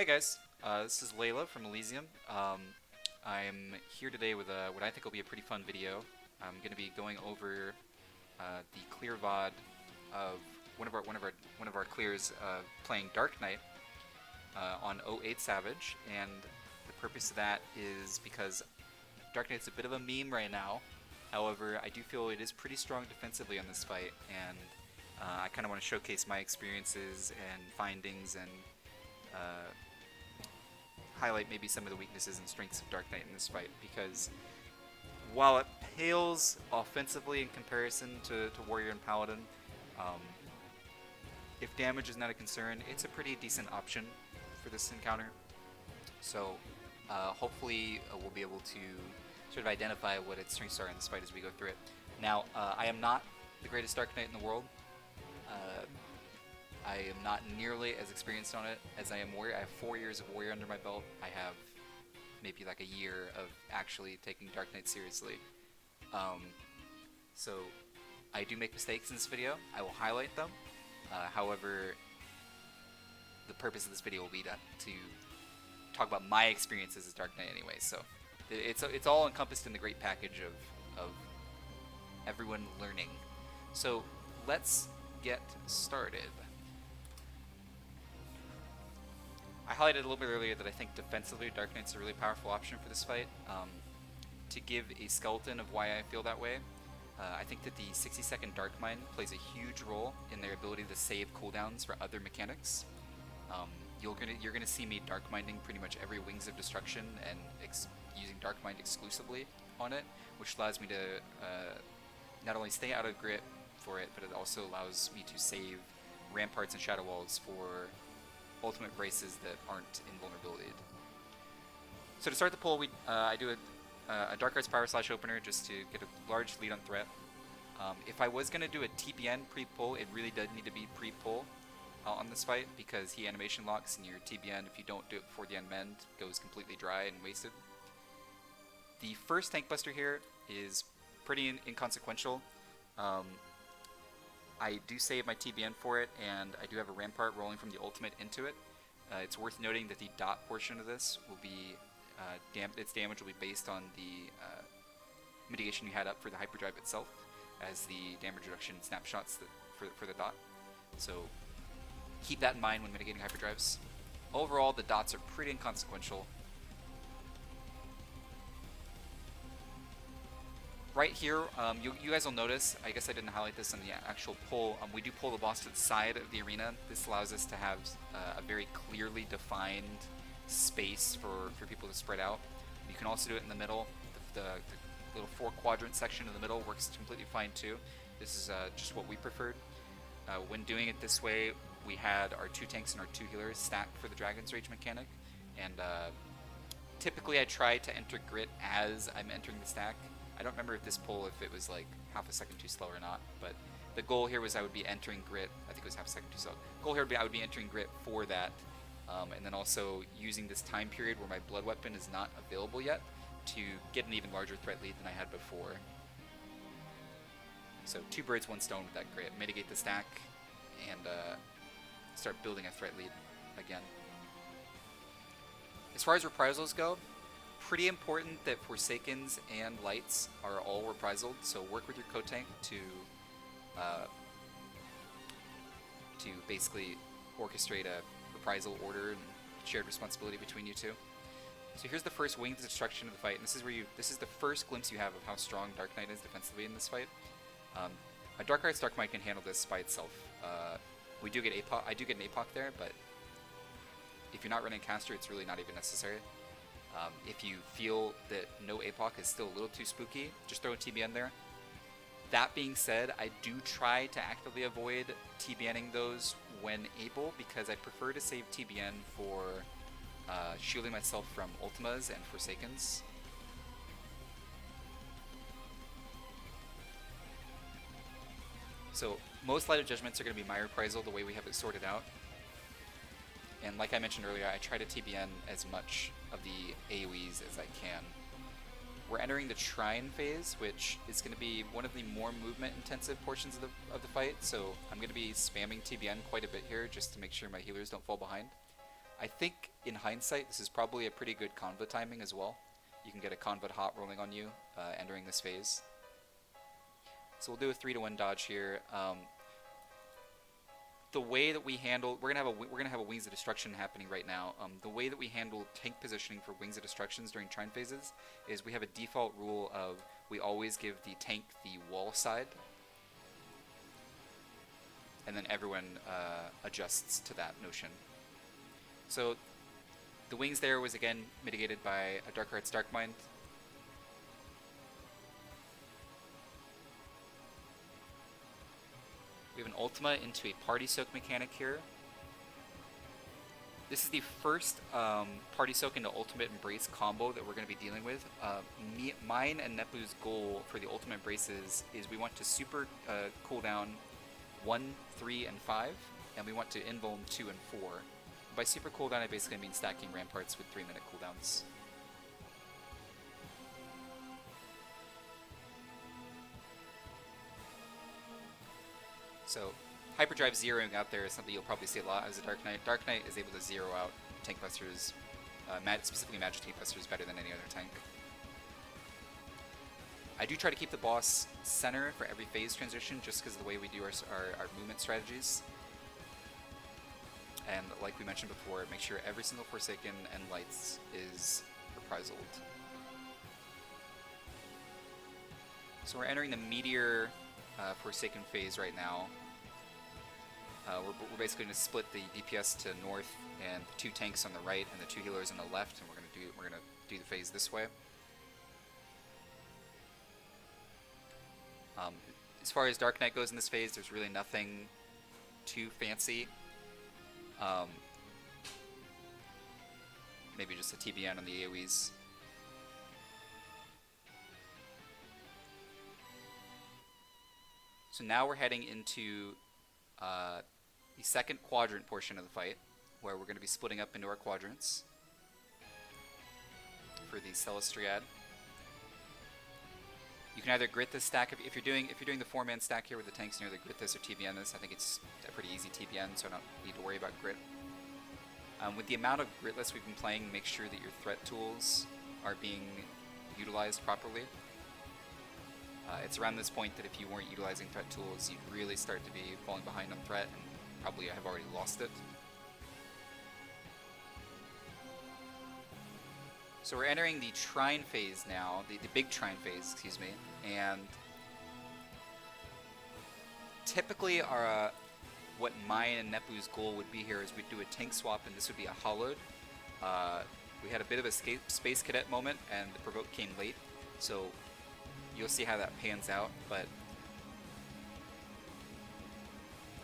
Hey guys, this is Layla from Elysium. I'm here today with what I think will be a pretty fun video. I'm going to be going over the clear VOD of one of our clears playing Dark Knight on 08 Savage, and the purpose of that is because Dark Knight's a bit of a meme right now. However, I do feel it is pretty strong defensively on this fight, and I kind of want to showcase my experiences and findings and uh, highlight maybe some of the weaknesses and strengths of Dark Knight in this fight, because while it pales offensively in comparison to Warrior and Paladin, um, if damage is not a concern, it's a pretty decent option for this encounter. So hopefully we'll be able to sort of identify what its strengths are in this fight as we go through it. Now, I am not the greatest Dark Knight in the world. Uh, I am not nearly as experienced on it as I am Warrior. I have 4 years of Warrior under my belt. I have maybe like a year of actually taking Dark Knight seriously. Um, so I do make mistakes in this video. I will highlight them. However, the purpose of this video will be to talk about my experiences as Dark Knight anyway. So it's all encompassed in the great package of everyone learning. So let's get started. I highlighted a little bit earlier that I think defensively Dark Knight's a really powerful option for this fight. To give a skeleton of why I feel that way, I think that the 60-second Dark Mind plays a huge role in their ability to save cooldowns for other mechanics. You're gonna see me Dark Minding pretty much every Wings of Destruction and using Dark Mind exclusively on it, which allows me to not only stay out of grit for it, but it also allows me to save ramparts and shadow walls for ultimate braces that aren't invulnerability. So to start the pull, I do a Dark Arts Power Slash opener just to get a large lead on threat. If I was going to do a TPN pre-pull, it really does need to be pre-pull on this fight, because he animation locks and your TPN, if you don't do it before the end mend, goes completely dry and wasted. The first Tank Buster here is pretty inconsequential. I do save my TBN for it, and I do have a Rampart rolling from the ultimate into it. It's worth noting that the dot portion of this will be, its damage will be based on the mitigation you had up for the Hyperdrive itself, as the damage reduction snapshots for the dot. So keep that in mind when mitigating Hyperdrives. Overall, the dots are pretty inconsequential. Right here, you guys will notice, I guess I didn't highlight this in the actual pull, we do pull the boss to the side of the arena. This allows us to have a very clearly defined space for people to spread out. You can also do it in the middle. The little 4-quadrant section in the middle works completely fine too. This is just what we preferred. When doing it this way, we had our 2 tanks and our 2 healers stacked for the Dragon's Rage mechanic, and typically I try to enter grit as I'm entering the stack. I don't remember if this pull, if it was like half a second too slow or not, but the goal here was I would be entering grit. I think it was half a second too slow. Goal here would be I would be entering grit for that, and then also using this time period where my blood weapon is not available yet to get an even larger threat lead than I had before. So 2 birds, 1 stone with that grit. Mitigate the stack and start building a threat lead again. As far as reprisals go, pretty important that Forsakens and Lights are all reprisal, so work with your co-tank to basically orchestrate a reprisal order and shared responsibility between you two. So here's the first Winged Destruction of the fight, and this is the first glimpse you have of how strong Dark Knight is defensively in this fight. A Dark Arts Dark Might can handle this by itself. I do get an APOC there, but if you're not running caster, it's really not even necessary. If you feel that no APOC is still a little too spooky, just throw a TBN there. That being said, I do try to actively avoid TBNing those when able, because I prefer to save TBN for shielding myself from Ultimas and Forsakens. So most Light of Judgments are going to be my reprisal the way we have it sorted out. And like I mentioned earlier, I try to TBN as much of the AoEs as I can. We're entering the Shrine phase, which is going to be one of the more movement-intensive portions of the fight, so I'm going to be spamming TBN quite a bit here just to make sure my healers don't fall behind. I think in hindsight, this is probably a pretty good conva timing as well. You can get a conva hot rolling on you entering this phase. So we'll do a 3-to-1 dodge here. The way that we handle, we're gonna have a Wings of Destruction happening right now. The way that we handle tank positioning for Wings of Destructions during Trine phases is we have a default rule of we always give the tank the wall side, and then everyone adjusts to that notion. So the Wings there was again mitigated by a Dark Arts Dark Mind. We have an Ultima into a Party Soak mechanic here. This is the first Party Soak into Ultimate Embrace combo that we're going to be dealing with. Mine and Nepu's goal for the Ultimate Embraces is we want to super cooldown 1, 3, and 5, and we want to invuln 2 and 4. By super cooldown, I basically mean stacking ramparts with 3-minute cooldowns. So, Hyperdrive zeroing out there is something you'll probably see a lot as a Dark Knight. Dark Knight is able to zero out tank busters, specifically magic tank busters, better than any other tank. I do try to keep the boss center for every phase transition, just because of the way we do our movement strategies. And like we mentioned before, make sure every single Forsaken and Lights is reprisalled. So we're entering the Meteor Forsaken phase right now. We're basically going to split the DPS to north and the 2 tanks on the right and the 2 healers on the left, and we're going to do the phase this way. As far as Dark Knight goes in this phase, there's really nothing too fancy. Maybe just a TBN on the AoEs. So now we're heading into the second quadrant portion of the fight, where we're going to be splitting up into our quadrants for the Celestriad. You can either grit this stack if you're doing the 4-man stack here with the tanks, you can either grit this or TBN this. I think it's a pretty easy TBN, so I don't need to worry about grit. With the amount of gritless we've been playing, make sure that your threat tools are being utilized properly. It's around this point that if you weren't utilizing threat tools, you'd really start to be falling behind on threat and probably have already lost it. So we're entering the Trine phase now, the big Trine phase, excuse me, and typically what mine and Nepu's goal would be here is we'd do a tank swap, and this would be a hollowed. We had a bit of a Space Cadet moment, and the provoke came late, so you'll see how that pans out, but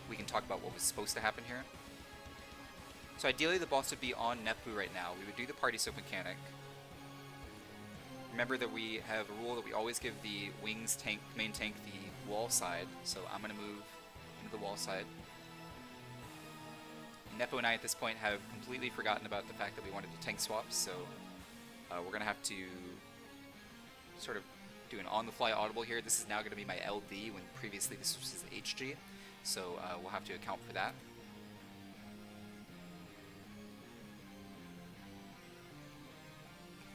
we can talk about what was supposed to happen here. So ideally the boss would be on Nepu right now. We would do the Party Soak mechanic. Remember that we have a rule that we always give the Wings tank, main tank, the wall side, so I'm going to move into the wall side. Nepo and I at this point have completely forgotten about the fact that we wanted to tank swap, so we're going to have to sort of do an on-the-fly audible here. This is now going to be my LD when previously this was his HG, so we'll have to account for that.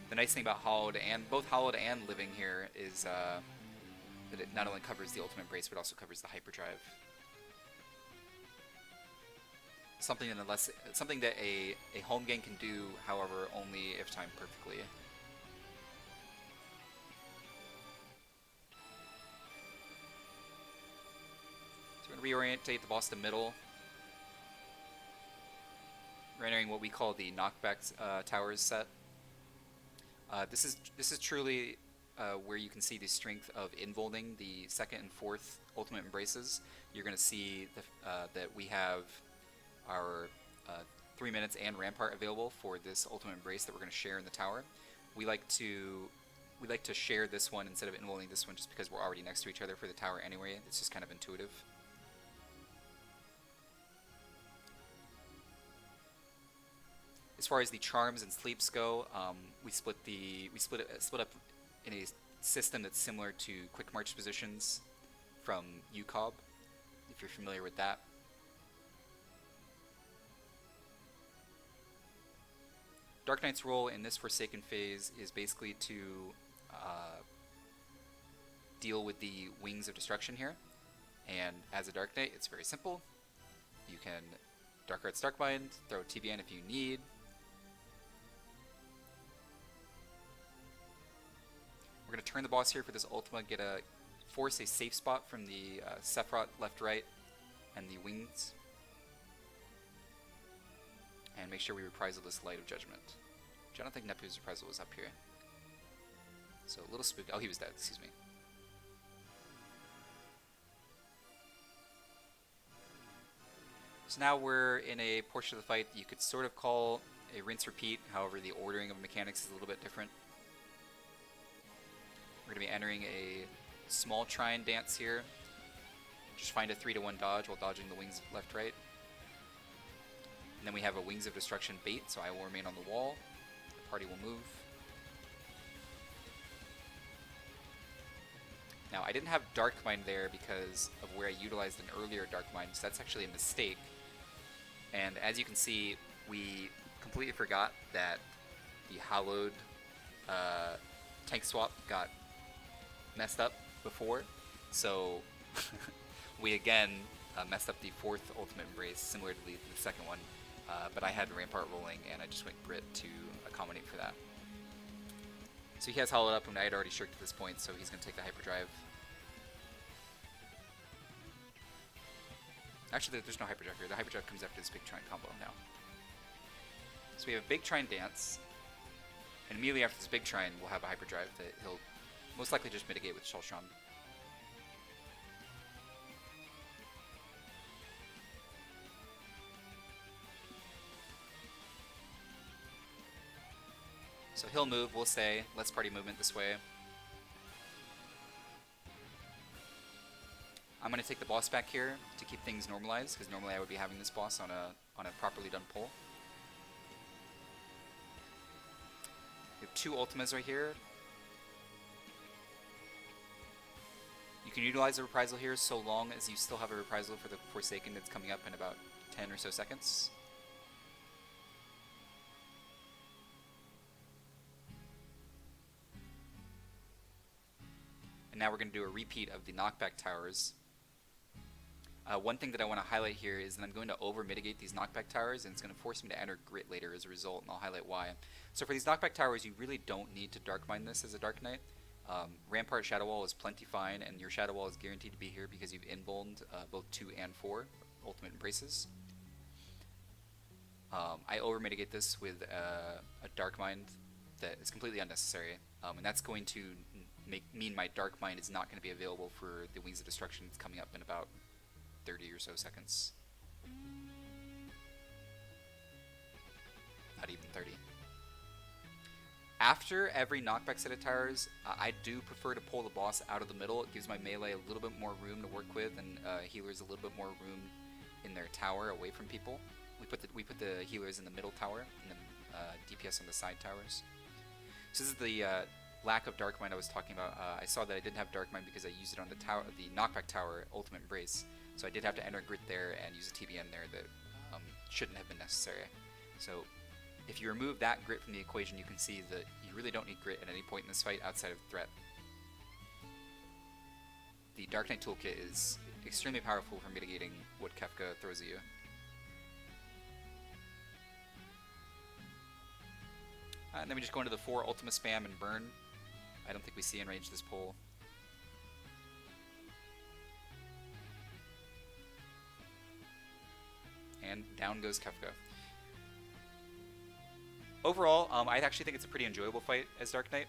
The nice thing about Hollowed and both Hollowed and Living here is that it not only covers the Ultimate Embrace but also covers the Hyperdrive. Something that a home game can do, however, only if timed perfectly. So we're going to reorientate the boss to middle. We're entering what we call the knockback towers set. This is truly where you can see the strength of involving the 2nd and 4th Ultimate Embraces. You're going to see that we have our 3 minutes and Rampart available for this Ultimate Embrace that we're going to share in the tower. We like to share this one instead of involving this one just because we're already next to each other for the tower anyway. It's just kind of intuitive. As far as the charms and sleeps go, we split up in a system that's similar to Quick March positions from UCOB, if you're familiar with that. Dark Knight's role in this Forsaken phase is basically to deal with the Wings of Destruction here. And as a Dark Knight, it's very simple. You can Dark Arts Darkbind, throw TBN if you need. We're going to turn the boss here for this Ultima, force a safe spot from the Sephiroth left-right and the Wings. And make sure we reprisal this Light of Judgment. Which I don't think Nepu's reprisal was up here. So a little spooky. Oh, he was dead, excuse me. So now we're in a portion of the fight that you could sort of call a rinse-repeat, however the ordering of mechanics is a little bit different. We're going to be entering a small Trine dance here. Just find a 3-to-1 dodge while dodging the Wings left-right. And then we have a Wings of Destruction bait, so I will remain on the wall. The party will move. Now, I didn't have Darkmind there because of where I utilized an earlier Darkmind, so that's actually a mistake. And as you can see, we completely forgot that the Hallowed tank swap got messed up before. So we again messed up the 4th Ultimate Embrace, similar to the second one. But I had Rampart rolling, and I just went Grit to accommodate for that. So he has Hollowed Up, and I had already shirked at this point, so he's going to take the Hyperdrive. Actually, there's no Hyperdrive here. The Hyperdrive comes after this big Trine combo now. So we have a big Trine dance, and immediately after this big Trine, we'll have a Hyperdrive that he'll most likely just mitigate with Shellstrom. So he'll move, we'll say, let's party movement this way. I'm going to take the boss back here to keep things normalized, because normally I would be having this boss on a properly done pull. We have 2 Ultimas right here. You can utilize the reprisal here so long as you still have a reprisal for the Forsaken that's coming up in about 10 or so seconds. And now we're going to do a repeat of the knockback towers. One thing that I want to highlight here is that I'm going to over-mitigate these knockback towers, and it's going to force me to enter Grit later as a result, and I'll highlight why. So for these knockback towers, you really don't need to Darkmind this as a Dark Knight. Rampart Shadow Wall is plenty fine, and your Shadow Wall is guaranteed to be here because you've invulned both 2 and 4 Ultimate Embraces. I over-mitigate this with a Darkmind that is completely unnecessary, and that's going to mean my Darkmind is not going to be available for the Wings of Destruction that's coming up in about 30 or so seconds. Not even 30. After every knockback set of towers, I do prefer to pull the boss out of the middle. It gives my melee a little bit more room to work with, and healers a little bit more room in their tower away from people. We put the healers in the middle tower, and the DPS on the side towers. So this is the lack of Darkmind I was talking about. I saw that I didn't have Darkmind because I used it on the tower, the knockback tower, Ultimate Embrace. So I did have to enter Grit there and use a TBN there that shouldn't have been necessary. So if you remove that Grit from the equation, you can see that you really don't need Grit at any point in this fight outside of threat. The Dark Knight toolkit is extremely powerful for mitigating what Kefka throws at you. And then we just go into the 4 Ultima spam and burn. I don't think we see in range this pull. And down goes Kefka. Overall, I actually think it's a pretty enjoyable fight as Dark Knight.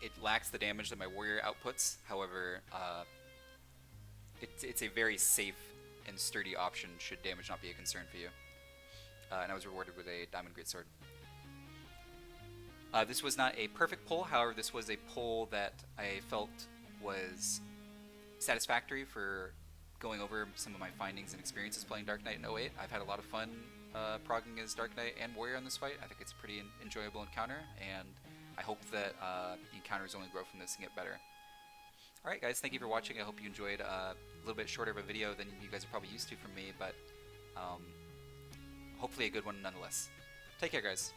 It lacks the damage that my warrior outputs, however, it's a very safe and sturdy option should damage not be a concern for you. And I was rewarded with a Diamond Greatsword. This was not a perfect pull, however this was a pull that I felt was satisfactory for going over some of my findings and experiences playing Dark Knight in 08. I've had a lot of fun progging as Dark Knight and Warrior in this fight. I think it's a pretty enjoyable encounter, and I hope that the encounters only grow from this and get better. Alright guys, thank you for watching. I hope you enjoyed a little bit shorter of a video than you guys are probably used to from me, but hopefully a good one nonetheless. Take care, guys.